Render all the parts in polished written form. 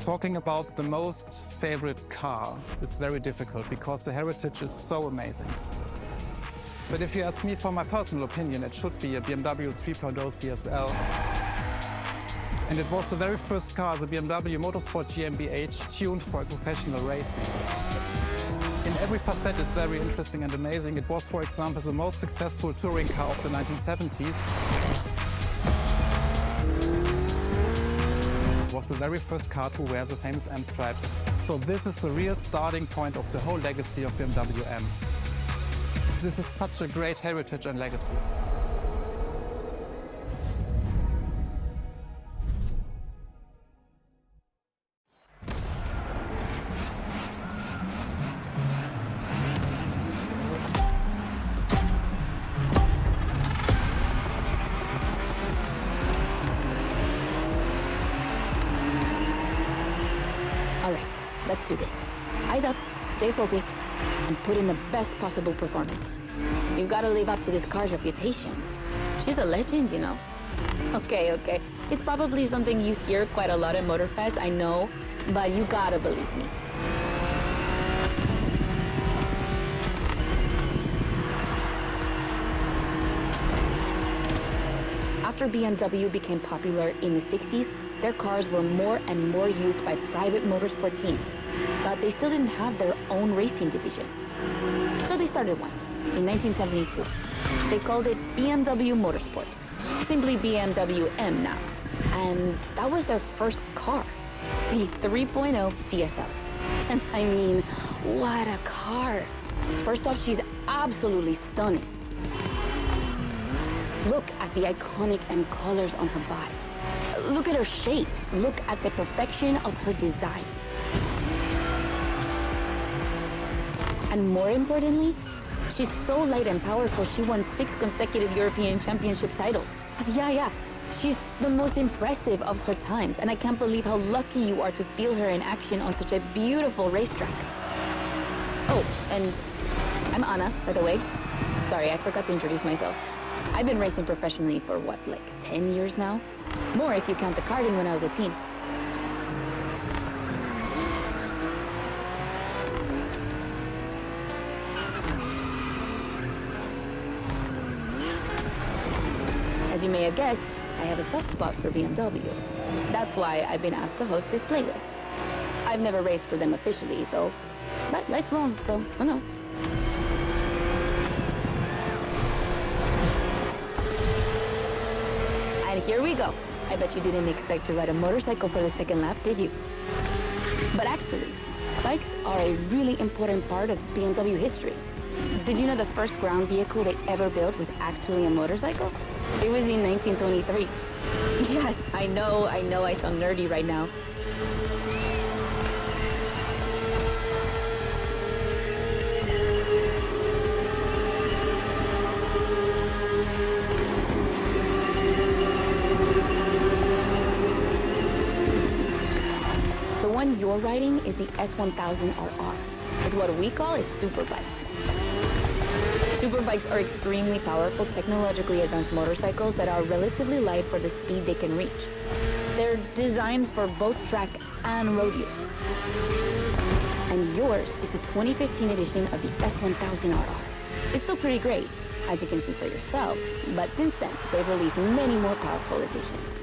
Talking about the most favorite car is very difficult because the heritage is so amazing. But if you ask me for my personal opinion, it should be a BMW 3.0 CSL. And it was the very first car, the BMW Motorsport GmbH, tuned for professional racing. In every facet it's very interesting and amazing. It was, for example, the most successful touring car of the 1970s. It was the very first car to wear the famous M stripes. So this is the real starting point of the whole legacy of BMW M. This is such a great heritage and legacy. All right, let's do this. Eyes up, stay focused, and put in the best possible performance. You've got to live up to this car's reputation. She's a legend, you know. Okay. It's probably something you hear quite a lot at Motorfest, I know, but you gotta believe me. After BMW became popular in the 60s, their cars were more and more used by private motorsport teams, but they still didn't have their own racing division. So they started one in 1972. They called it BMW Motorsport, simply BMW M now. And that was their first car, the 3.0 CSL. And I mean, what a car. First off, she's absolutely stunning. Look at the iconic M colors on her body. Look at her shapes. Look at the perfection of her design. And more importantly, she's so light and powerful, she won 6 consecutive European Championship titles. Yeah. She's the most impressive of her times, and I can't believe how lucky you are to feel her in action on such a beautiful racetrack. Oh, and I'm Anna, by the way. Sorry, I forgot to introduce myself. I've been racing professionally for what, like 10 years now? More if you count the karting when I was a teen. As you may have guessed, I have a soft spot for BMW. That's why I've been asked to host this playlist. I've never raced for them officially, though, but life's long, so who knows? And here we go. I bet you didn't expect to ride a motorcycle for the second lap, did you? But actually, bikes are a really important part of BMW history. Did you know the first ground vehicle they ever built was actually a motorcycle? It was in 1923. Yeah, I know I sound nerdy right now. The one you're riding is the S1000RR. It's what we call a superbike. Superbikes are extremely powerful, technologically advanced motorcycles that are relatively light for the speed they can reach. They're designed for both track and road use. And yours is the 2015 edition of the S1000RR. It's still pretty great, as you can see for yourself, but since then, they've released many more powerful editions.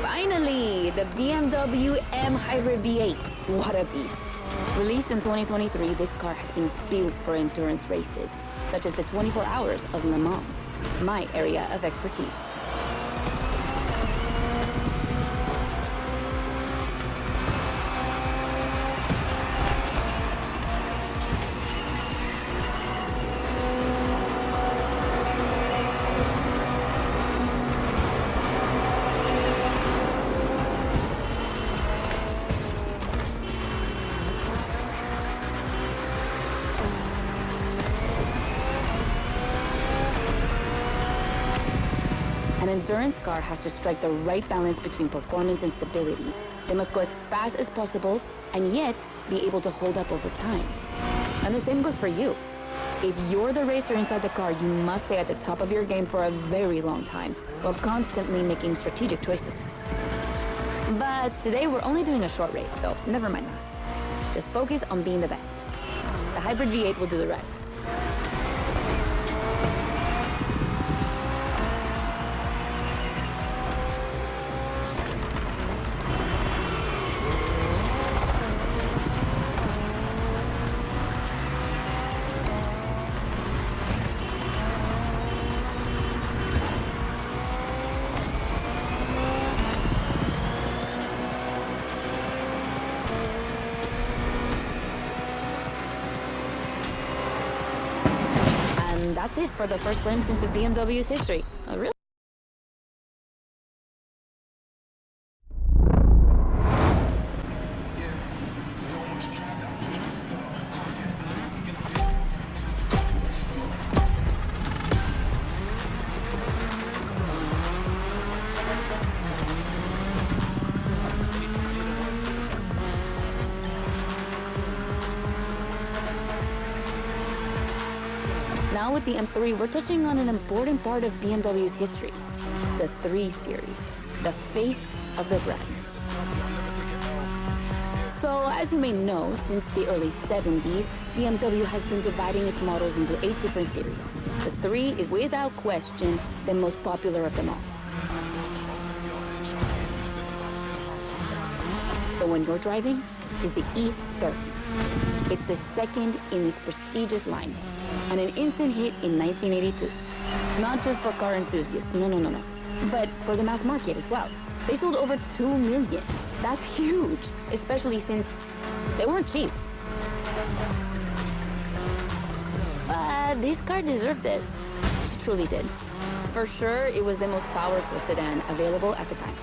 Finally, the BMW M Hybrid V8. What a beast. Released in 2023, this car has been built for endurance races, such as the 24 Hours of Le Mans, my area of expertise. endurance car has to strike the right balance between performance and stability. They must go as fast as possible and yet be able to hold up over time. And the same goes for you. If you're the racer inside the car, you must stay at the top of your game for a very long time while constantly making strategic choices. But today we're only doing a short race, so never mind that. Just focus on being the best. The hybrid V8 will do the rest. And that's it for the first glimpse into BMW's history. Really? Now with the M3, we're touching on an important part of BMW's history, the 3 Series, the face of the brand. So as you may know, since the early 70s, BMW has been dividing its models into 8 different series. The 3 is without question the most popular of them all. The one you're driving is the E30. It's the second in this prestigious line, and an instant hit in 1982. Not just for car enthusiasts, no, but for the mass market as well. They sold over 2 million. That's huge, especially since they weren't cheap. But this car deserved it. It truly did. For sure, it was the most powerful sedan available at the time.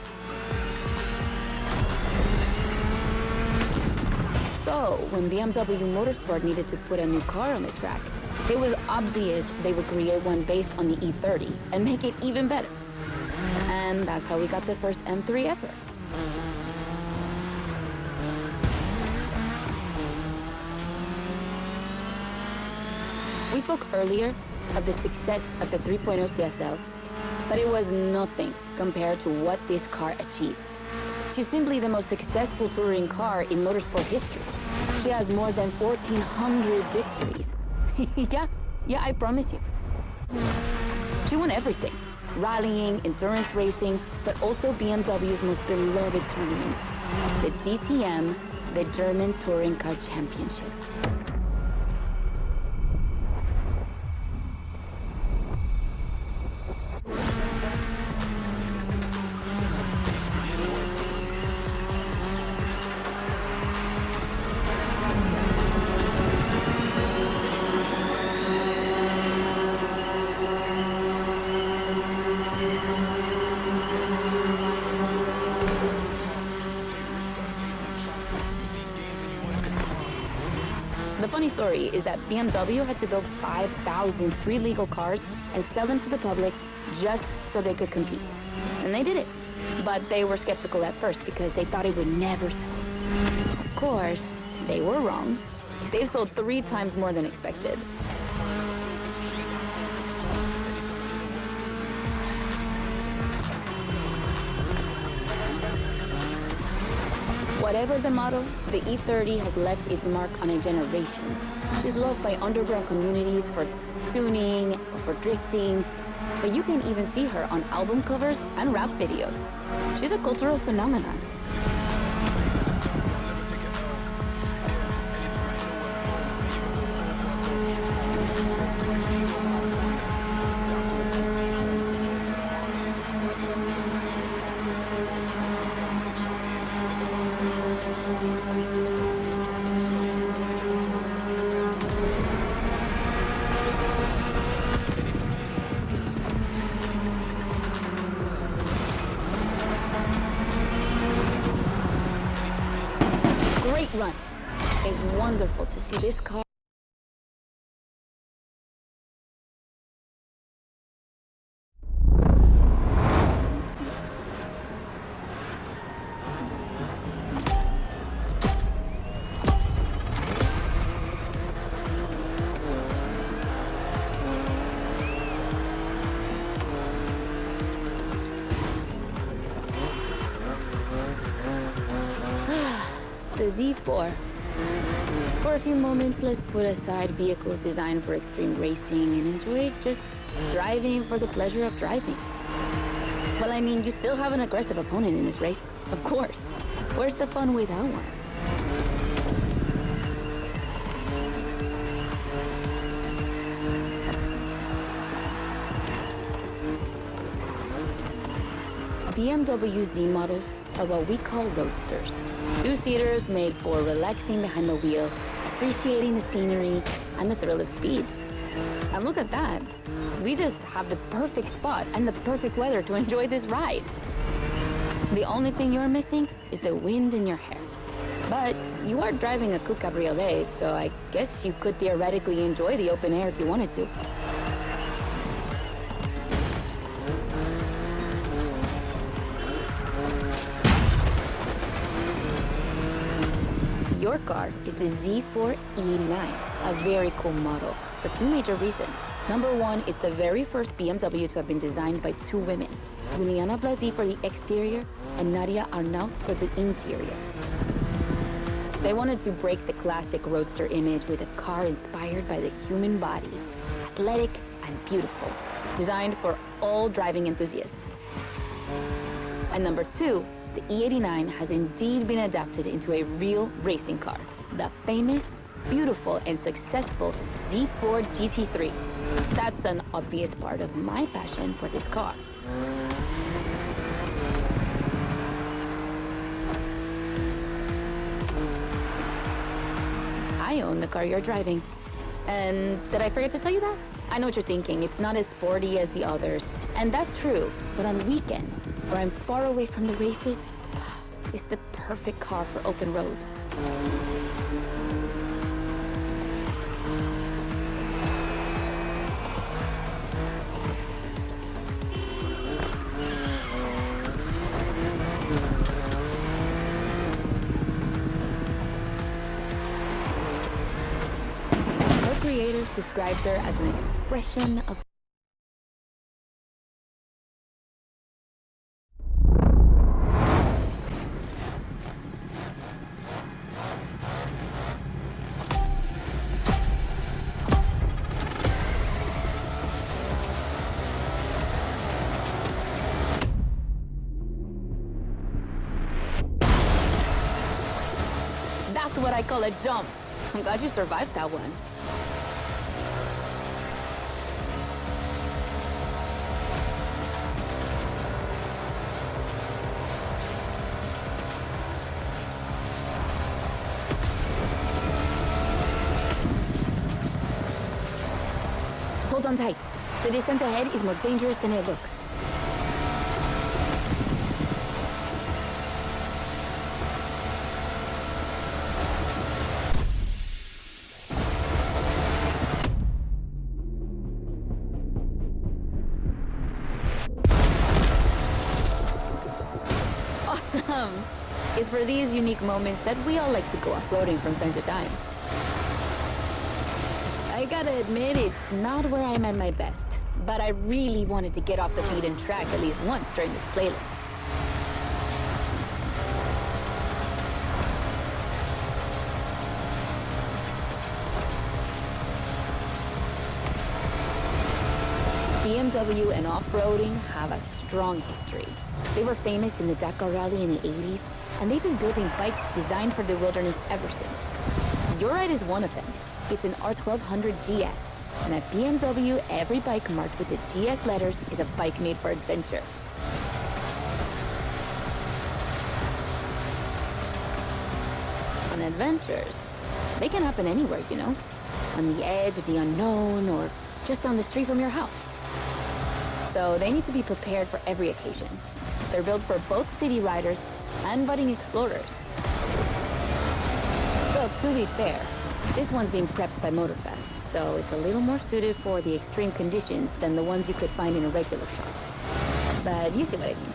So, when BMW Motorsport needed to put a new car on the track, it was obvious they would create one based on the E30 and make it even better. And that's how we got the first M3 ever. We spoke earlier of the success of the 3.0 CSL, but it was nothing compared to what this car achieved. She's simply the most successful touring car in motorsport history. She has more than 1,400 victories. Yeah, I promise you. She won everything. Rallying, endurance racing, but also BMW's most beloved tournaments. The DTM, the German Touring Car Championship. The funny story is that BMW had to build 5,000 street legal cars and sell them to the public just so they could compete. And they did it. But they were skeptical at first because they thought it would never sell. Of course, they were wrong. They've sold 3 times more than expected. Whatever the model, the E30 has left its mark on a generation. She's loved by underground communities for tuning or for drifting, but you can even see her on album covers and rap videos. She's a cultural phenomenon. Great run. It's wonderful to see this car. before. For a few moments, let's put aside vehicles designed for extreme racing and enjoy just driving for the pleasure of driving. Well, I mean, you still have an aggressive opponent in this race, of course. Where's the fun without one? BMW Z models are what we call roadsters. Two-seaters made for relaxing behind the wheel, appreciating the scenery and the thrill of speed. And look at that. We just have the perfect spot and the perfect weather to enjoy this ride. The only thing you're missing is the wind in your hair. But you are driving a coupe cabriolet, so I guess you could theoretically enjoy the open air if you wanted to. Your car is the Z4 E89, a very cool model for two major reasons. Number one, it's the very first BMW to have been designed by two women, Juliana Blasi for the exterior and Nadia Arnault for the interior. They wanted to break the classic roadster image with a car inspired by the human body, athletic and beautiful, designed for all driving enthusiasts. And number two, the E89 has indeed been adapted into a real racing car, the famous, beautiful, and successful Z4 GT3. That's an obvious part of my passion for this car. I own the car you're driving. And did I forget to tell you that? I know what you're thinking. It's not as sporty as the others. And that's true. But on weekends, where I'm far away from the races, it's the perfect car for open roads. Her creators described her as an expression of That's what I call a jump. I'm glad you survived that one. Hold on tight. The descent ahead is more dangerous than it looks. Awesome! It's for these unique moments that we all like to go off-roading from time to time. I gotta admit, it's not where I'm at my best, but I really wanted to get off the beaten track at least once during this playlist. BMW and off-roading have a strong history. They were famous in the Dakar Rally in the 80s, and they've been building bikes designed for the wilderness ever since. Your ride is one of them. It's an R1200 GS, and at BMW, every bike marked with the GS letters is a bike made for adventure. And adventures, they can happen anywhere, you know? On the edge of the unknown, or just down the street from your house. So they need to be prepared for every occasion. They're built for both city riders and budding explorers. Though, to be fair, this one's being prepped by Motorfest, so it's a little more suited for the extreme conditions than the ones you could find in a regular shop. But you see what I mean.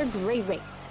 another great race.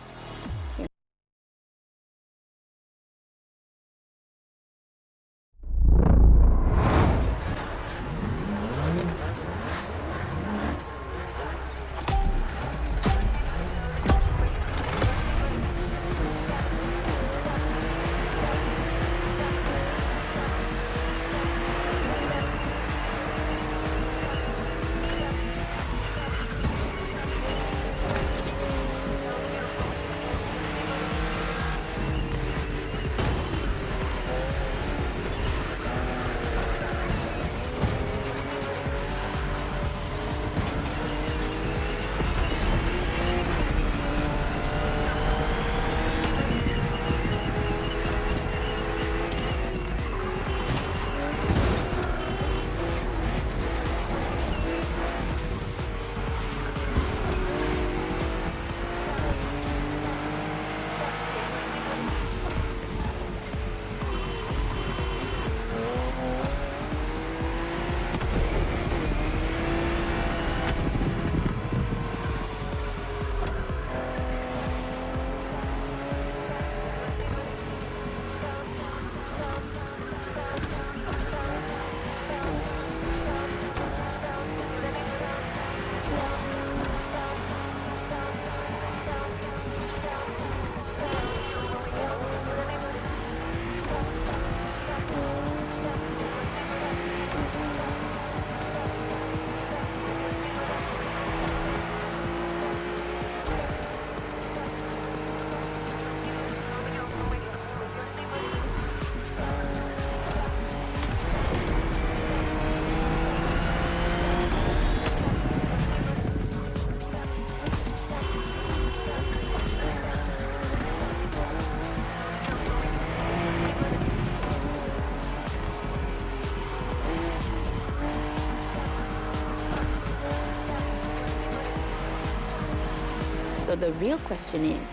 So the real question is,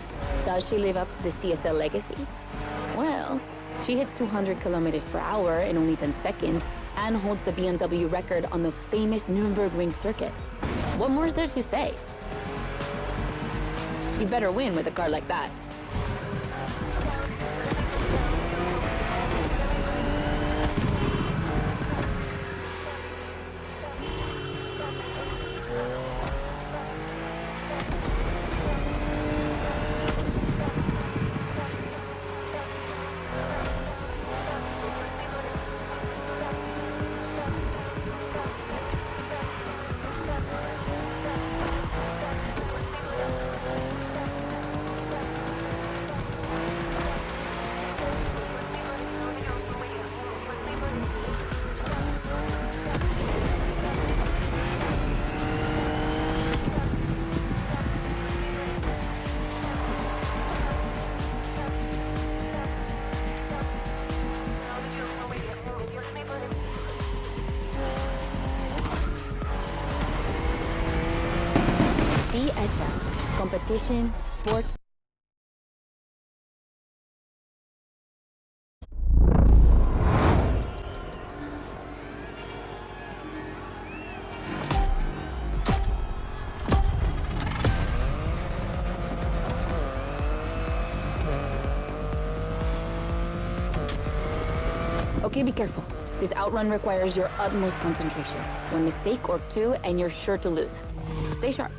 does she live up to the CSL legacy? Well, she hits 200 kilometers per hour in only 10 seconds and holds the BMW record on the famous Nürburgring circuit. What more is there to say? You better win with a car like that. CSL, competition, sport. Okay, be careful. This outrun requires your utmost concentration. One mistake or two, and you're sure to lose. Stay sharp.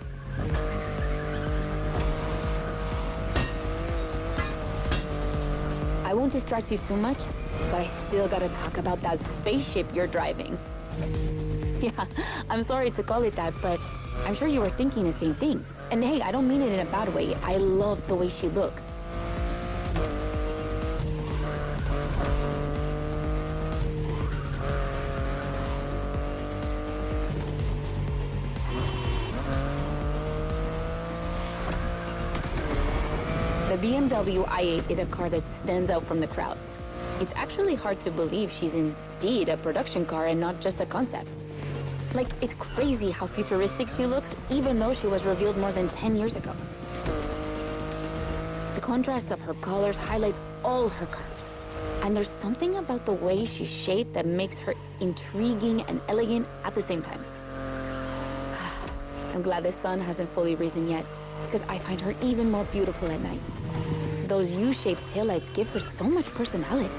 I won't distract you too much, but I still gotta talk about that spaceship you're driving. Yeah, I'm sorry to call it that, but I'm sure you were thinking the same thing. And hey, I don't mean it in a bad way. I love the way she looks. The BMW i8 is a car that stands out from the crowds. It's actually hard to believe she's indeed a production car and not just a concept. Like, it's crazy how futuristic she looks, even though she was revealed more than 10 years ago. The contrast of her colors highlights all her curves. And there's something about the way she's shaped that makes her intriguing and elegant at the same time. I'm glad the sun hasn't fully risen yet. because I find her even more beautiful at night. Those U-shaped taillights give her so much personality.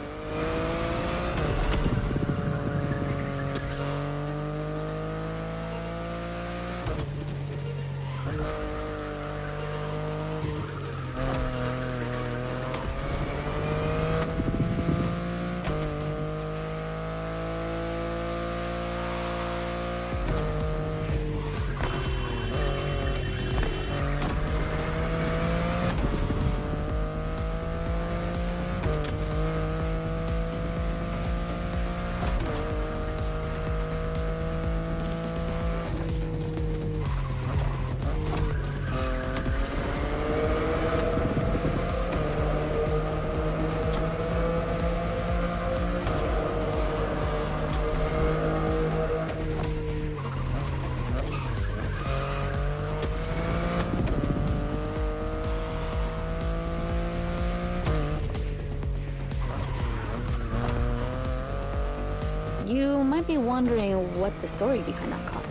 You might be wondering what's the story behind that car.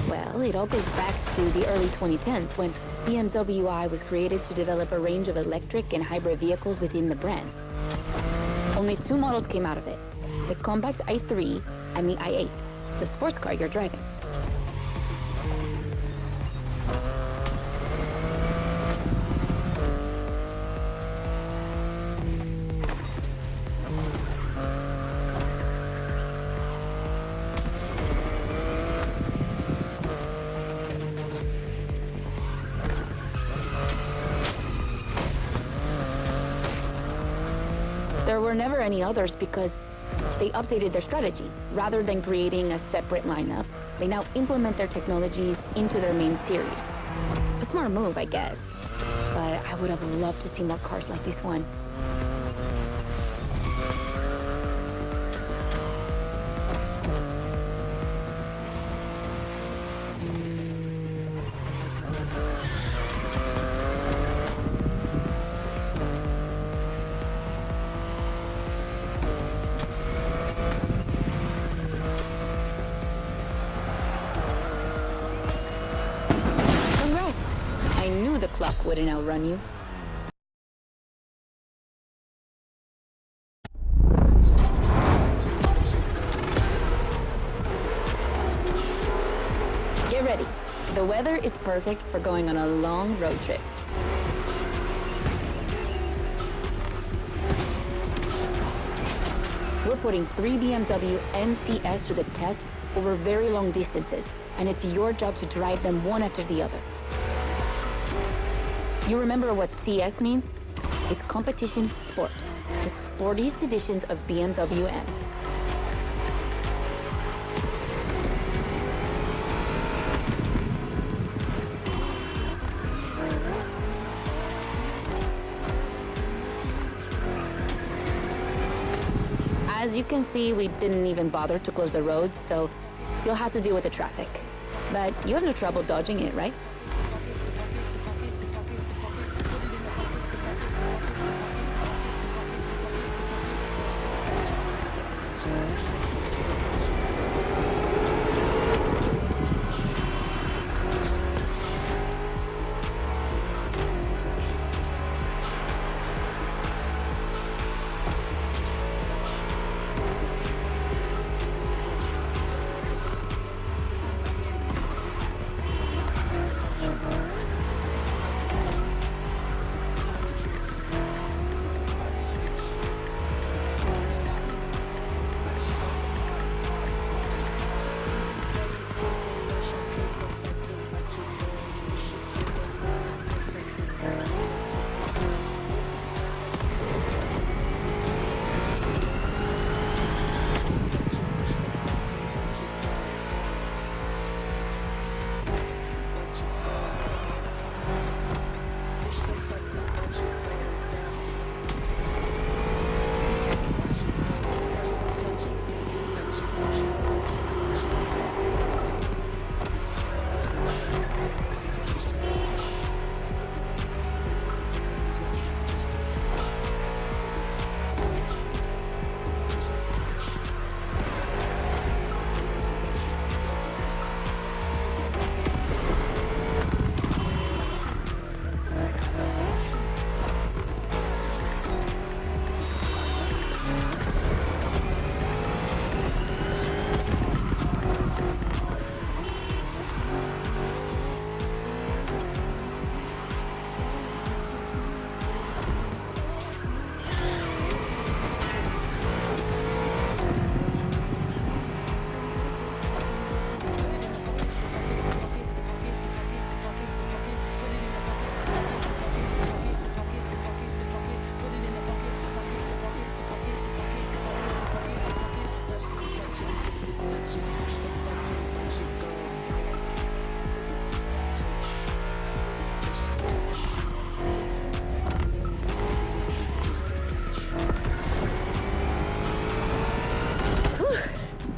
Well, it all goes back to the early 2010s when BMW I was created to develop a range of electric and hybrid vehicles within the brand. Only 2 models came out of it, the compact i3 and the i8, the sports car you're driving. There were never any others because they updated their strategy. Rather than creating a separate lineup, they now implement their technologies into their main series. A smart move, I guess. But I would have loved to see more cars like this one. I knew the clock wouldn't outrun you. Get ready. The weather is perfect for going on a long road trip. We're putting 3 BMW MCS to the test over very long distances, and it's your job to drive them one after the other. You remember what CS means? It's competition sport, the sportiest editions of BMW M. As you can see, we didn't even bother to close the roads, so you'll have to deal with the traffic. But you have no trouble dodging it, right?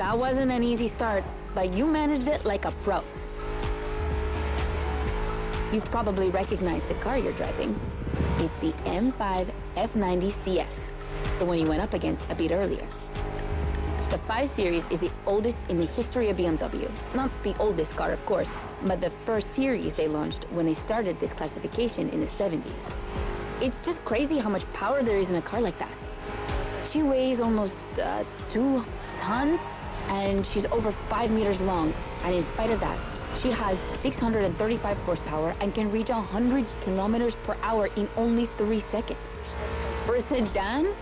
That wasn't an easy start, but you managed it like a pro. You've probably recognized the car you're driving. It's the M5 F90 CS, the one you went up against a bit earlier. The 5 Series is the oldest in the history of BMW. Not the oldest car, of course, but the first series they launched when they started this classification in the 70s. It's just crazy how much power there is in a car like that. She weighs almost 2 tons, and she's over 5 meters long, and in spite of that, she has 635 horsepower and can reach 100 kilometers per hour in only 3 seconds. For a sedan?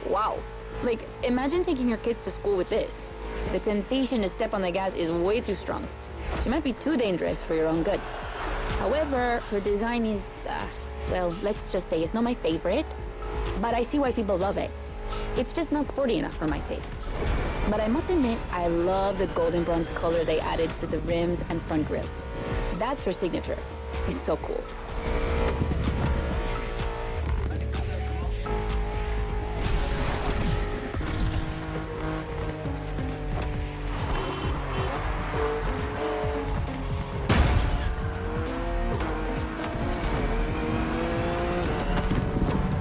Wow. Like, imagine taking your kids to school with this. The temptation to step on the gas is way too strong. She might be too dangerous for your own good. However, her design is, well, let's just say it's not my favorite, but I see why people love it. It's just not sporty enough for my taste. But I must admit, I love the golden bronze color they added to the rims and front grille. That's her signature. It's so cool.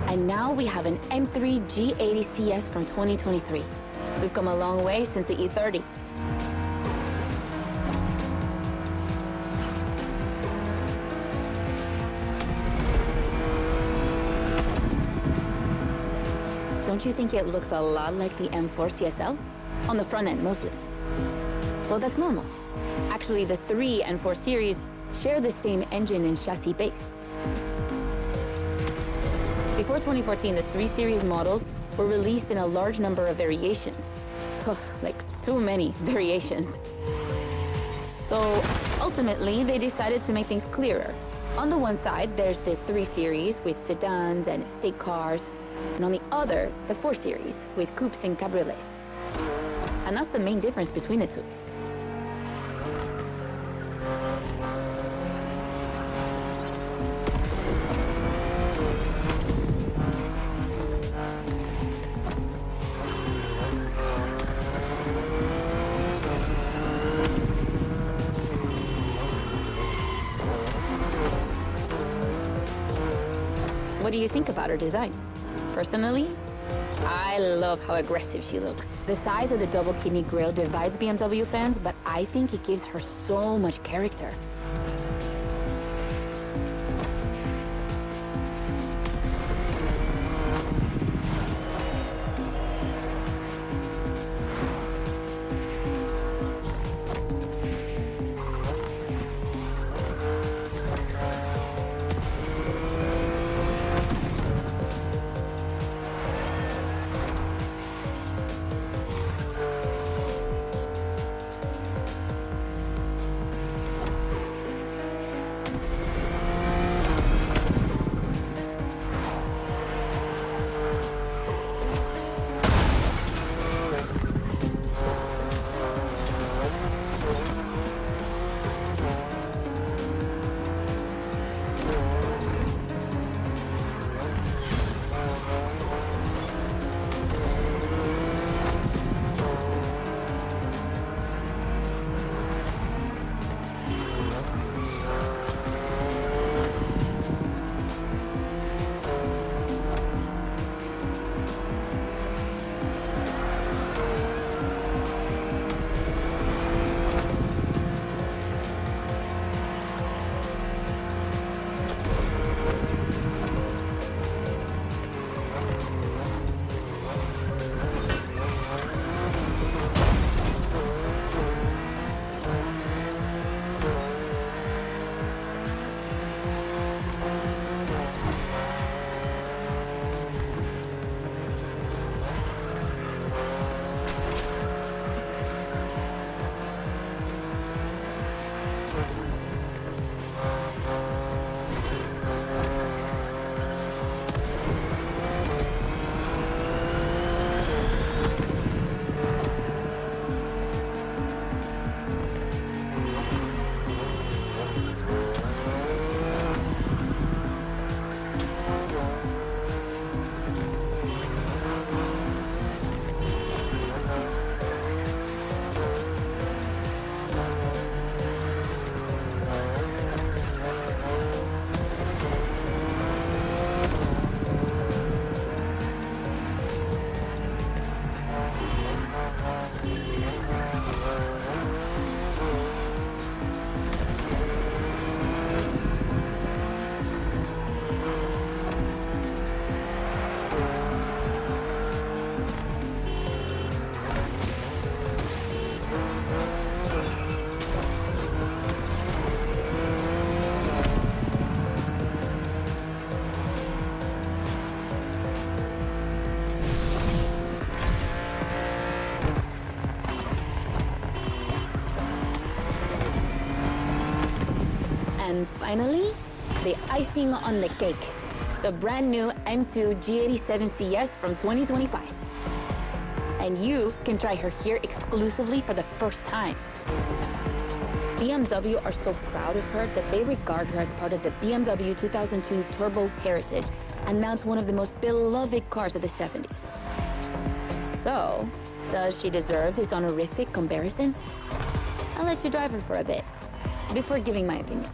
And now we have an M3 G80 CS from 2023. We've come a long way since the E30. Don't you think it looks a lot like the M4 CSL? On the front end, mostly. Well, that's normal. Actually, the 3 and 4 series share the same engine and chassis base. Before 2014, the 3 Series models were released in a large number of variations. Ugh, like too many variations. So ultimately, they decided to make things clearer. On the one side, there's the 3 Series with sedans and estate cars, and on the other, the 4 Series with coupes and cabriolets. And that's the main difference between the two. What do you think about her design? Personally, I love how aggressive she looks. The size of the double kidney grille divides BMW fans, but I think it gives her so much character. And finally, the icing on the cake, the brand new M2 G87 CS from 2025. And you can try her here exclusively for the first time. BMW are so proud of her that they regard her as part of the BMW 2002 Turbo Heritage, and now it's one of the most beloved cars of the 70s. So, does she deserve this honorific comparison? I'll let you drive her for a bit, before giving my opinion.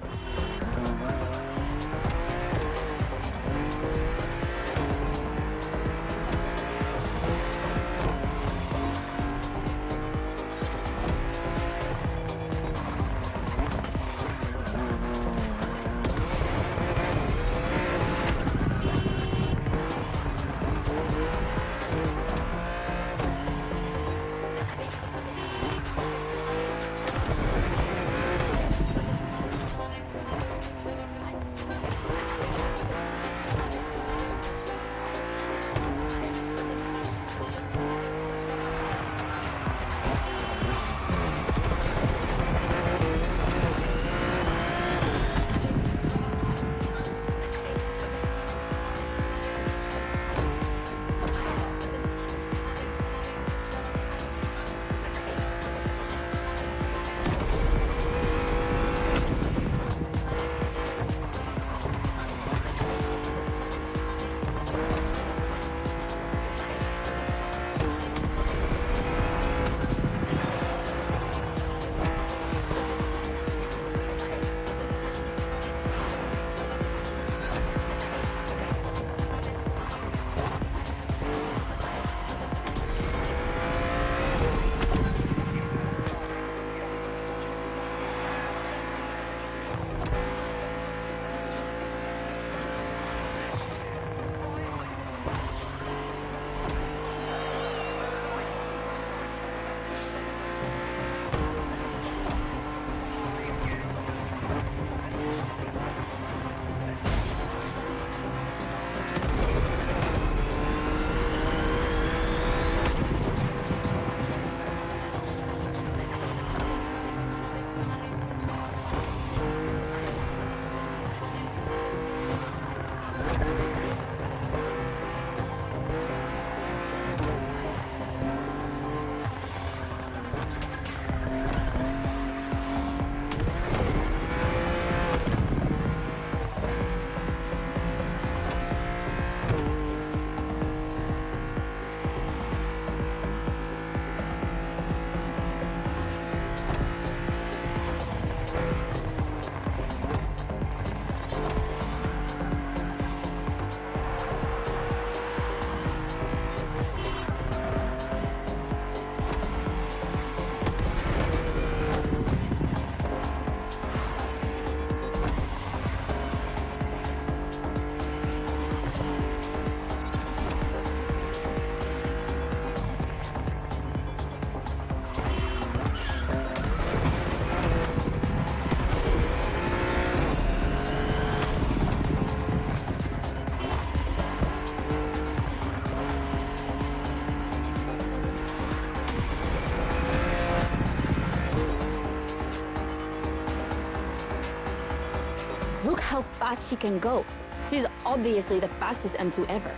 Look how fast she can go. She's obviously the fastest M2 ever.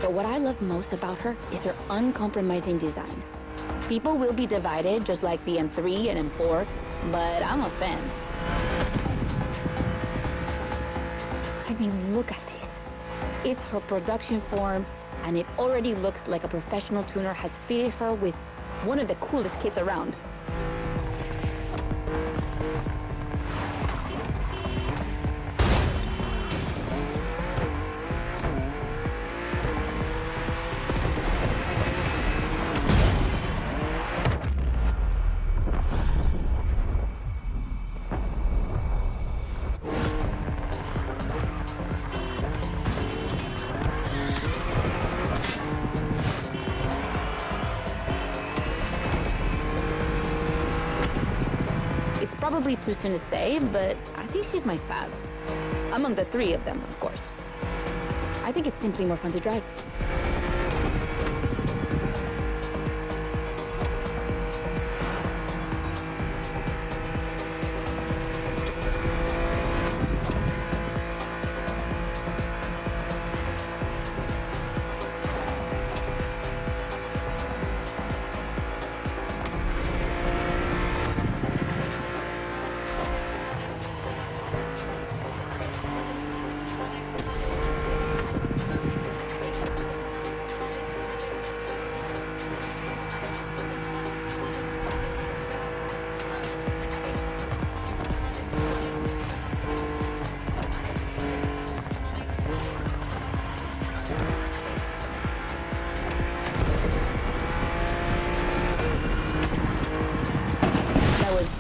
But what I love most about her is her uncompromising design. People will be divided just like the M3 and M4, but I'm a fan. I mean, look at this. It's her production form, and it already looks like a professional tuner has fitted her with one of the coolest kits around. Probably too soon to say, but I think she's my fave. Among the three of them, of course. I think it's simply more fun to drive.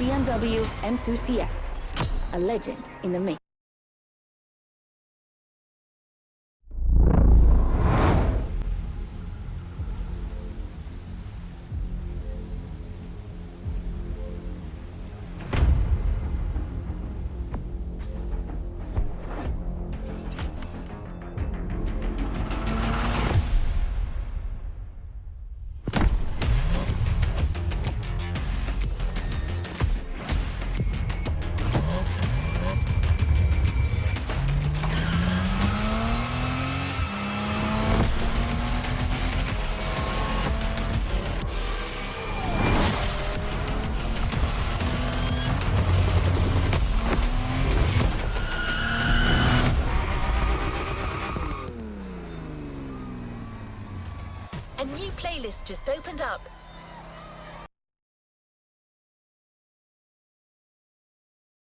BMW M2 CS, a legend in the making. A new playlist just opened up.